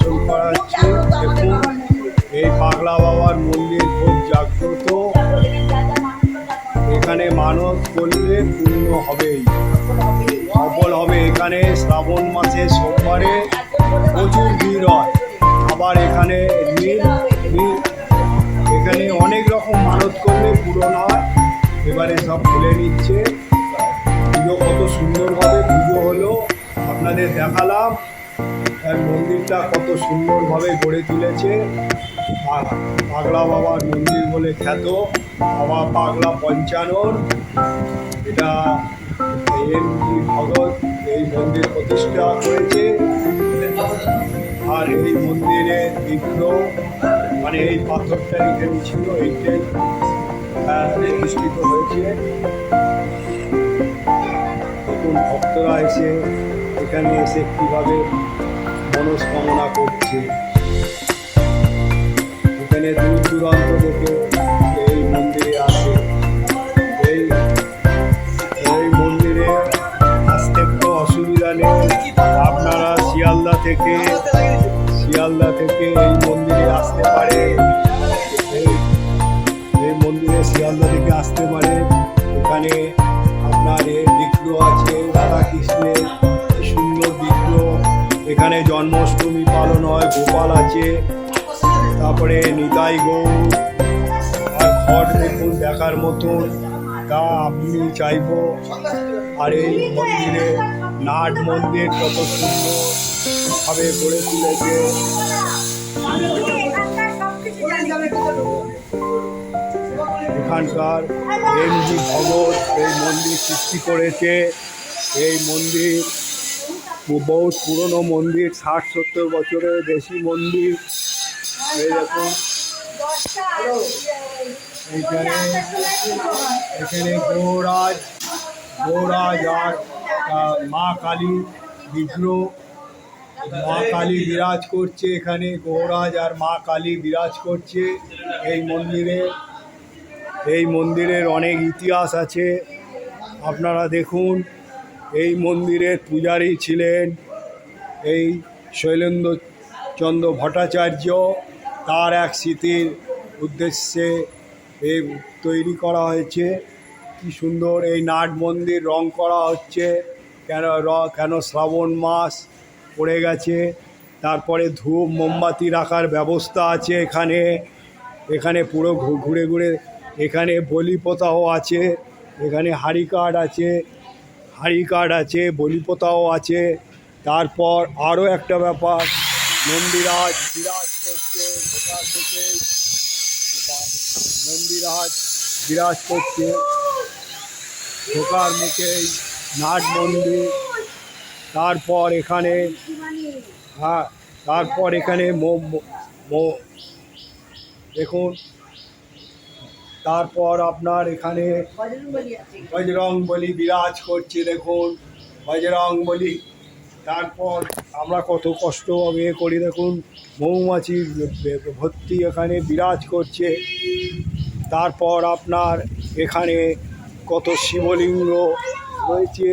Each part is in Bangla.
দর্শন করাচ্ছি। দেখুন এই পাগলা বাবার মন্দির খুব জাগ্রত, এখানে মানত করলে পূর্ণ হবেই, সফল হবে। এখানে শ্রাবণ মাসে সোমবারে প্রচুর ভিড় হয়। আবার এখানে এখানে অনেক রকম মানত করলে পূরণ হয়। এবারে সব খুলে নিচ্ছে। পুজো কত সুন্দরভাবে পুজো হলো আপনাদের দেখালাম। মন্দিরটা কত সুন্দরভাবে গড়ে তুলেছে। পাগলা বাবার মন্দির বলে খ্যাত। বাবা পাগলা পঞ্চানন, এটা এম.জি. ভগত এই মন্দির প্রতিষ্ঠা করেছে। আর এই মন্দিরের বিগ্রহ মানে এই পাথরটা এখানে ছিল, এইটাই প্রতিষ্ঠিত হয়েছে। নতুন ভক্তরা এসে এখানে এসে কীভাবে মনস্কামনা করছে। এখানে দূর দূরান্ত থেকে এই মন্দিরে আসে। এই মন্দিরে আসতে কোনো অসুবিধা নেই। আপনারা শিয়ালদা থেকে এই মন্দিরে আসতে পারে। এই মন্দিরে শিয়ালদা থেকে আসতে পারে। এখানে আপনার বিগ্রহ আছে রাধা কৃষ্ণের, সুন্দর বিগ্রহ। এখানে জন্মাষ্টমী পালন হয়, গোপাল আছে, তারপরে নিতাই গৌর আর ঘট দেখুন দেখার মতন, তা আপনি চাইব। আর এই মন্দিরে নাট মন্দির কত সুন্দরভাবে গড়ে তুলেছে। এখানকার এম.জি. ভগত এই মন্দির সৃষ্টি করেছে। এই মন্দির বহুত পুরনো মন্দির, 60-70 বছরের বেশি মন্দির। এই দেখুন এখানে গৌরাজ আর মা কালী বিগ্রহ, মা কালী বিরাজ করছে। এখানে গৌরাজ আর মা কালী বিরাজ করছে এই মন্দিরের অনেক ইতিহাস আছে। আপনারা দেখুন এই মন্দিরের পূজারী ছিলেন এই শৈলেন্দ্রচন্দ্র ভট্টাচার্য। তার এক স্মৃতির উদ্দেশ্যে এই তৈরি করা হয়েছে। কি সুন্দর এই নাট মন্দির রং করা হচ্ছে। কেন শ্রাবণ মাস পড়ে গেছে। তারপরে ধূপ মোমবাতি রাখার ব্যবস্থা আছে এখানে পুরো ঘুরে এখানে বলি প্রথাও আছে। এখানে হাড়ি কার্ড আছে, বলি প্রথাও আছে। তারপর আরও একটা ব্যাপার, মন্দিরাজ বিরাজ করছে ঢোকার মুখে, মন্দিরাজ বিরাজ করছে ঢোকার মুখেই নাট মন্দির। তারপর এখানে দেখুন, তারপর আপনার এখানে বজরংবলী বিরাজ করছে। দেখুন বজরংবলী। তারপর আমরা কত কষ্ট করি, দেখুন মৌমাছি ভর্তি এখানে বিরাজ করছে। তারপর আপনার এখানে কত শিবলিঙ্গ রয়েছে।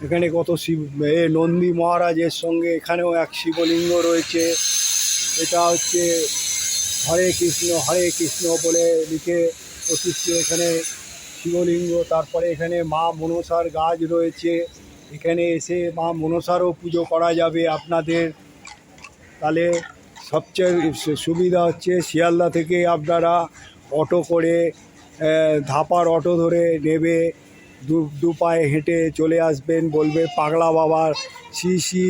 এখানে কত নন্দী মহারাজের সঙ্গে এখানেও এক শিবলিঙ্গ রয়েছে। এটা হচ্ছে হরে কৃষ্ণ বলে লিখে প্রতিষ্ঠিত এখানে শিবলিঙ্গ। তারপরে এখানে মা মনসার গাছ রয়েছে। এখানে এসে মা মনসারও পুজো করা যাবে আপনাদের। তাহলে সবচেয়ে সুবিধা হচ্ছে শিয়ালদা থেকে আপনারা অটো করে ধাপার অটো ধরে নেবে, দু পায়ে হেঁটে চলে আসবেন। বলবে পাগলা বাবার শ্রী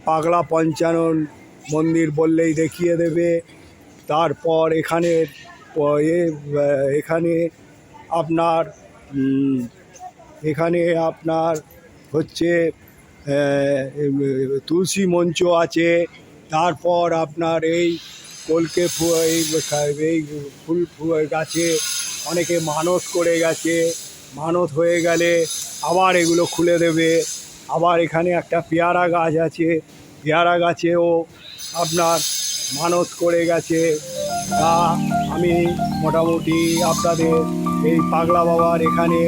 পাগলা পঞ্চানন মন্দির বললেই দেখিয়ে দেবে। তারপর এখানে আপনার হচ্ছে তুলসী মঞ্চ আছে। তারপর আপনার এই কলকে এই ফুল গাছে অনেকে মানত করে গেছে, মানত হয়ে গেলে আবার এগুলো খুলে দেবে। আবার এখানে একটা পেয়ারা গাছ আছে, পেয়ারা গাছেও আপনার মানত করে গেছে। তা আমি মোটামুটি আপনাদের এই পাগলা বাবার এখানে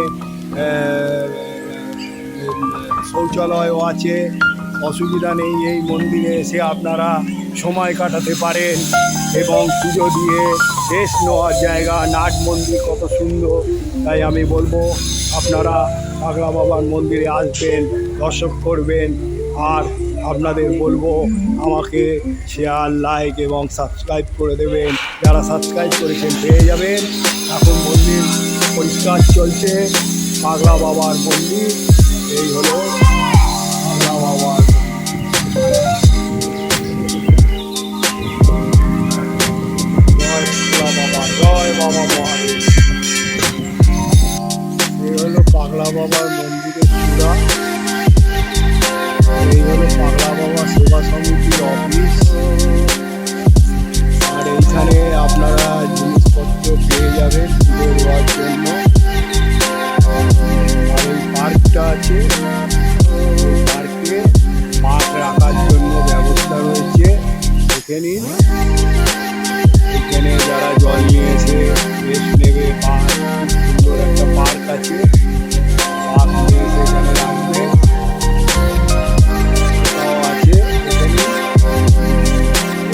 শৌচালয়ও আছে, অসুবিধা নেই। এই মন্দিরে এসে আপনারা সময় কাটাতে পারেন এবং পুজো দিয়ে রেস্ট নেওয়ার জায়গা। নাট মন্দির কত সুন্দর, তাই আমি বলবো আপনারা পাগলা বাবার মন্দিরে আসবেন, দর্শন করবেন। আর আপনাদের বলবো আমাকে শেয়ার, লাইক এবং সাবস্ক্রাইব করে দেবেন। যারা সাবস্ক্রাইব করেছেন পেয়ে যাবেন। এখন মন্দির পরিষ্কার চলছে, পাগলা বাবার মন্দির। এই হলো পাগলা বাবার জয় পাগলা বাবা, জয় বাবা মহাদেব। এই হলো পাগলা বাবার মন্দিরের চূড়া। এই হলো পাগলা বাবা সেবা সমিতির অফিস। আর এইখানে আপনারা জিনিসপত্র পেয়ে যাবেন পুজো দেওয়ার জন্য। আর এই পার্কটা আছে, এই পার্কে মাছ রাখার জন্য ব্যবস্থা রয়েছে। দেখে নিন, এখানে যারা জল নিয়ে এসে রেস্ট নেবে, পার্ক সুন্দর একটা পার্ক আছে, পার্ক নিয়ে এসে এখানে রাখবে আছে। দেখে নিন,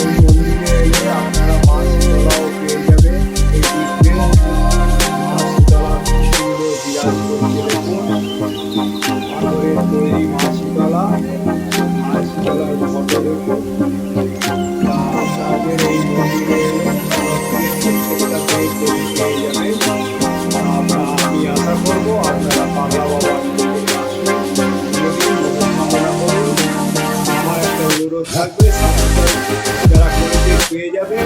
এই মন্দিরে এলে আপনারা মা শীতলাও পেয়ে যাবে। এই দিকে মা শীতলা সুন্দর বিরাজ করছে, দেখুন পাথরের তৈরি মা শীতলা। মা শীতলার ফটো দেখুন। আপনাদের এই মন্দিরে আমি আশা করবো আপনারা পাগলা বাবার মন্দিরে আসুন, মনোকামনা করুন। আমার একটা অনুরোধ থাকবে, সাবস্ক্রাইব যারা করেছে পেয়ে যাবে।